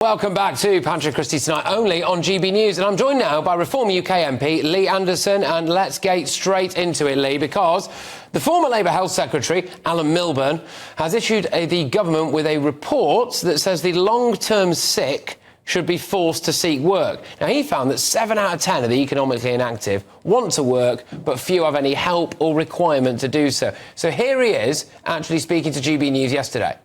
Welcome back to Patrick Christie Tonight, only on GB News. And I'm joined now by Reform UK MP Lee Anderson. And let's get straight into it, Lee, because the former Labour Health Secretary, Alan Milburn, has issued the government with a report that says the long-term sick should be forced to seek work. Now, he found that 7 out of 10 of the economically inactive want to work, but few have any help or requirement to do so. So here he is, actually speaking to GB News yesterday.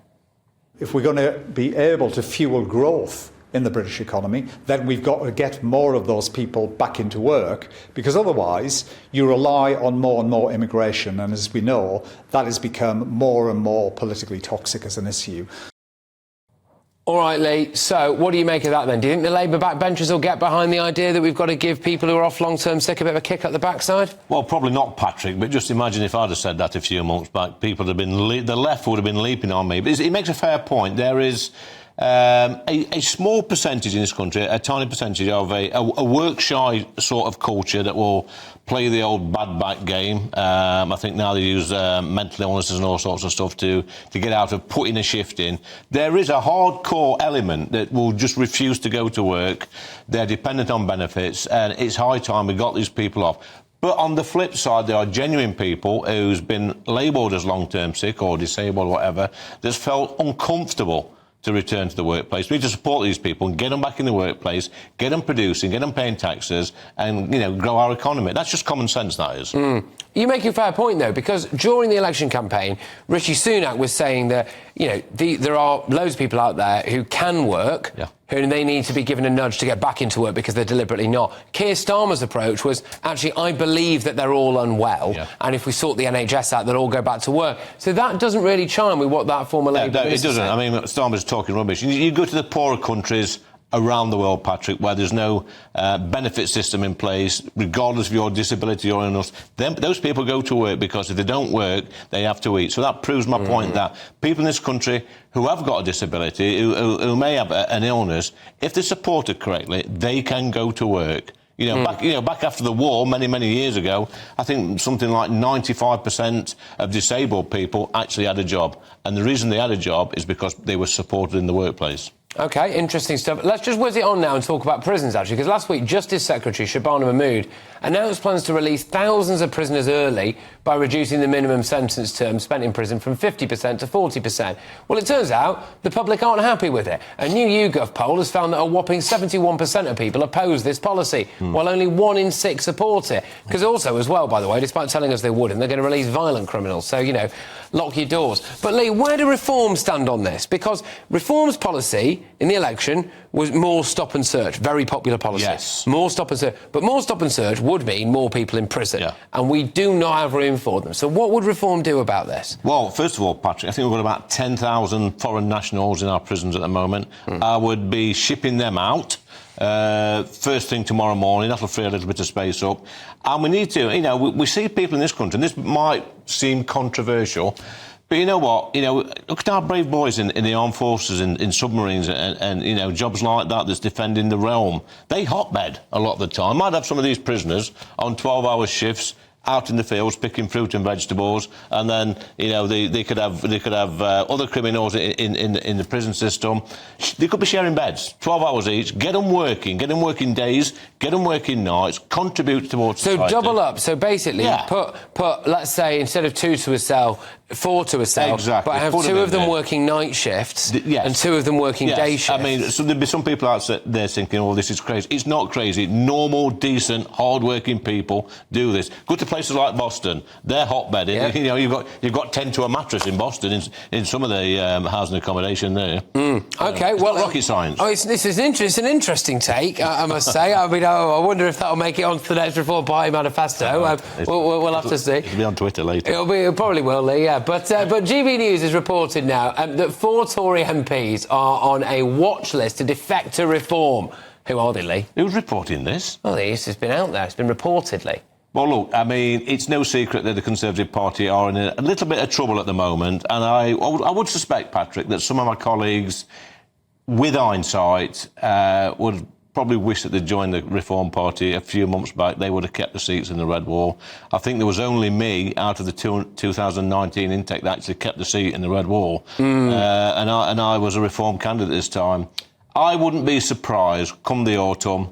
If we're going to be able to fuel growth in the British economy, then we've got to get more of those people back into work, because otherwise you rely on more and more immigration, and as we know, that has become more and more politically toxic as an issue. All right, Lee, so what do you make of that then? Do you think the Labour backbenchers will get behind the idea that we've got to give people who are off long-term sick a bit of a kick up the backside? Well, probably not, Patrick, but just imagine if I'd have said that a few months back, people would have been the left would have been leaping on me. But he makes a fair point. There is a small percentage in this country, a tiny percentage of a work-shy sort of culture that will play the old bad back game. I think now they use mental illnesses and all sorts of stuff to get out of putting a shift in. There is a hardcore element that will just refuse to go to work. They're dependent on benefits, and it's high time we got these people off. But on the flip side, there are genuine people who's been labelled as long-term sick or disabled or whatever, that's felt uncomfortable to return to the workplace. We need to support these people and get them back in the workplace, get them producing, get them paying taxes, and, you know, grow our economy. That's just common sense, that is. You make a fair point, though, because during the election campaign, Rishi Sunak was saying that, you know, there are loads of people out there who can work, who they need to be given a nudge to get back into work because they're deliberately not. Keir Starmer's approach was, actually, I believe that they're all unwell, and if we sort the NHS out, they'll all go back to work. So that doesn't really chime with what that former Labour No, it doesn't. I mean, Starmer's talking rubbish. You go to the poorer countries around the world, Patrick, where there's no benefit system in place, regardless of your disability or illness, those people go to work because if they don't work, they have to eat. So that proves my point that people in this country who have got a disability, who may have an illness, if they're supported correctly, they can go to work. Back after the war, many years ago, I think something like 95% of disabled people actually had a job. And the reason they had a job is because they were supported in the workplace. OK, interesting stuff. Let's just whiz it on now and talk about prisons, actually, because last week Justice Secretary Shabana Mahmood announced plans to release thousands of prisoners early by reducing the minimum sentence term spent in prison from 50% to 40%. Well, it turns out the public aren't happy with it. A new YouGov poll has found that a whopping 71% of people oppose this policy, while only 1 in 6 support it. Because also, as well, by the way, despite telling us they wouldn't, they're going to release violent criminals. So, you know, lock your doors. But, Lee, where do Reform stand on this? Because Reform's policy in the election was more stop and search. Very popular policy. Yes. More stop and search. But more stop and search would mean more people in prison. And we do not have room for them. So what would Reform do about this? Well, first of all, Patrick, I think we've got about 10,000 foreign nationals in our prisons at the moment. I would be shipping them out first thing tomorrow morning. That'll free a little bit of space up. And we need to, we see people in this country, and this might seem controversial, but you know what? Look at our brave boys in the armed forces, in submarines and jobs like that that's defending the realm. They hotbed a lot of the time. I'd have some of these prisoners on 12-hour shifts out in the fields picking fruit and vegetables, and then they could have other criminals in the prison system. They could be sharing beds, 12 hours each. Get them working days, get them working nights, contribute towards society. So double up. So basically, put let's say instead of 2 to a cell, 4 to a cell. Exactly. But have 2 of them working night shifts and 2 of them working day shifts. I mean, so there'd be some people out there thinking, "Oh, this is crazy." It's not crazy. Normal, decent, hard-working people do this. Go to places like Boston. They're hotbedding. You've got 10 to a mattress in Boston in some of the housing accommodation there. OK, it's not rocket science. Oh, this is an interesting take, I must say. I mean, I wonder if that'll make it onto the next Reform Party manifesto. We'll have to see. It'll be on Twitter later. It probably will, Lee. Yeah. But GB News has reported now that 4 Tory MPs are on a watch list to defect to Reform. Who are they, Lee? Who's reporting this? Well, this has been out there. It's been reported, Lee. Well, look, I mean, it's no secret that the Conservative Party are in a little bit of trouble at the moment, and I would suspect, Patrick, that some of my colleagues, with hindsight, would probably wish that they'd joined the Reform Party a few months back. They would have kept the seats in the Red Wall. I think there was only me out of the 2019 intake that actually kept the seat in the Red Wall, and I was a Reform candidate this time. I wouldn't be surprised, come the autumn,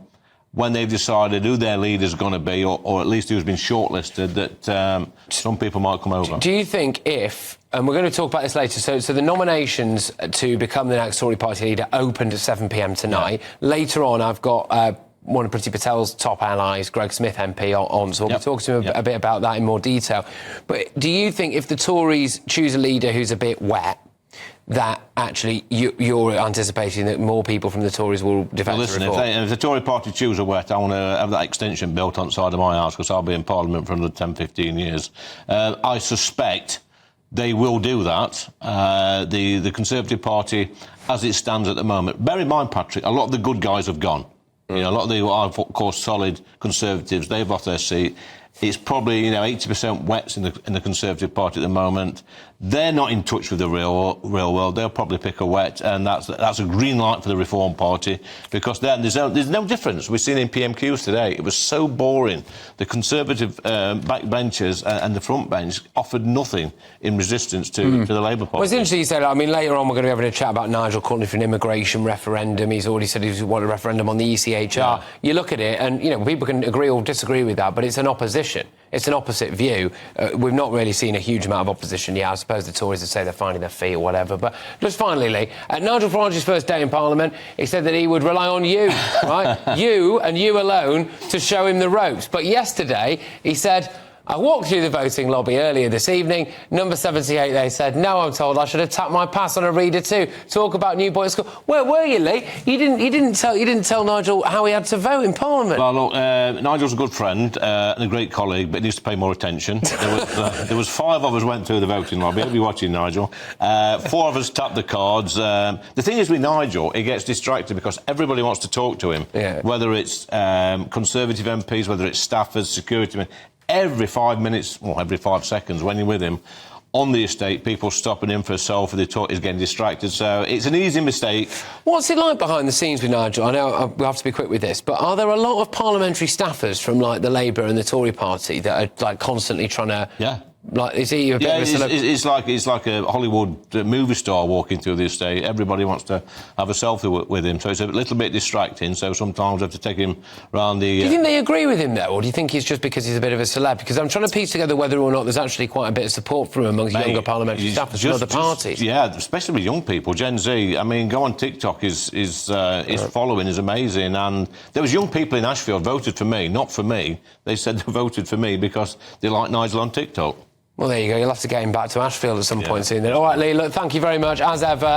when they've decided who their leader's going to be, or at least who's been shortlisted, that some people might come over. Do you think if, and we're going to talk about this later, so the nominations to become the next Tory Party leader opened at 7 p.m. tonight. Yeah. Later on, I've got one of Priti Patel's top allies, Greg Smith MP, on, so we'll be talking to him a bit about that in more detail. But do you think if the Tories choose a leader who's a bit wet, that actually you're anticipating that more people from the Tories will defect the reform? If the Tory Party choose a wet, I want to have that extension built on the side of my house, because I'll be in Parliament for another 10, 15 years. I suspect they will do that. The Conservative Party, as it stands at the moment, bear in mind, Patrick, a lot of the good guys have gone. You know, a lot of the, what I call solid Conservatives, they've lost their seat. It's probably, 80% wets in the Conservative Party at the moment. They're not in touch with the real world. They'll probably pick a wet, and that's a green light for the Reform Party, because there's no difference. We've seen in PMQs today, it was so boring. The Conservative backbenchers and the front bench offered nothing in resistance to the Labour Party. Well, it's interesting you said, later on we're going to be having a chat about Nigel calling for an immigration referendum. He's already said he wants a referendum on the ECHR. Yeah. You look at it, and, people can agree or disagree with that, but it's an opposition. It's an opposite view. We've not really seen a huge amount of opposition yet. I suppose the Tories would say they're finding their feet or whatever. But just finally, Lee, at Nigel Farage's first day in Parliament, he said that he would rely on you, right? You and you alone to show him the ropes. But yesterday, he said, I walked through the voting lobby earlier this evening. Number 78, they said, no, I'm told I should have tapped my pass on a reader too. Talk about New Boys School. Where were you, Lee? You didn't tell Nigel how he had to vote in Parliament. Well, look, Nigel's a good friend and a great colleague, but he needs to pay more attention. There was 5 of us went through the voting lobby. I'll be watching, Nigel. 4 of us tapped the cards. The thing is with Nigel, he gets distracted because everybody wants to talk to him. Yeah. Whether it's Conservative MPs, whether it's staffers, security men. Every 5 minutes, or every 5 seconds, when you're with him on the estate, people stopping him for a selfie. They talk, he's getting distracted, so it's an easy mistake. What's it like behind the scenes with Nigel? I know we have to be quick with this, but are there a lot of parliamentary staffers from the Labour and the Tory Party that are constantly trying to? Yeah. Is he a bit of a celebrity? It's like a Hollywood movie star walking through the estate. Everybody wants to have a selfie with him, so it's a little bit distracting. So sometimes I have to take him round the. Do you think they agree with him though, or do you think it's just because he's a bit of a celeb? Because I'm trying to piece together whether or not there's actually quite a bit of support from him amongst younger parliamentary staffers from other parties. Yeah, especially with young people, Gen Z. Go on TikTok. His following is amazing, and there was young people in Ashfield voted for me, not for me. They said they voted for me because they like Nigel on TikTok. Well, there you go. You'll have to get him back to Ashfield at some point soon then. All right, Lee, look, thank you very much, as ever.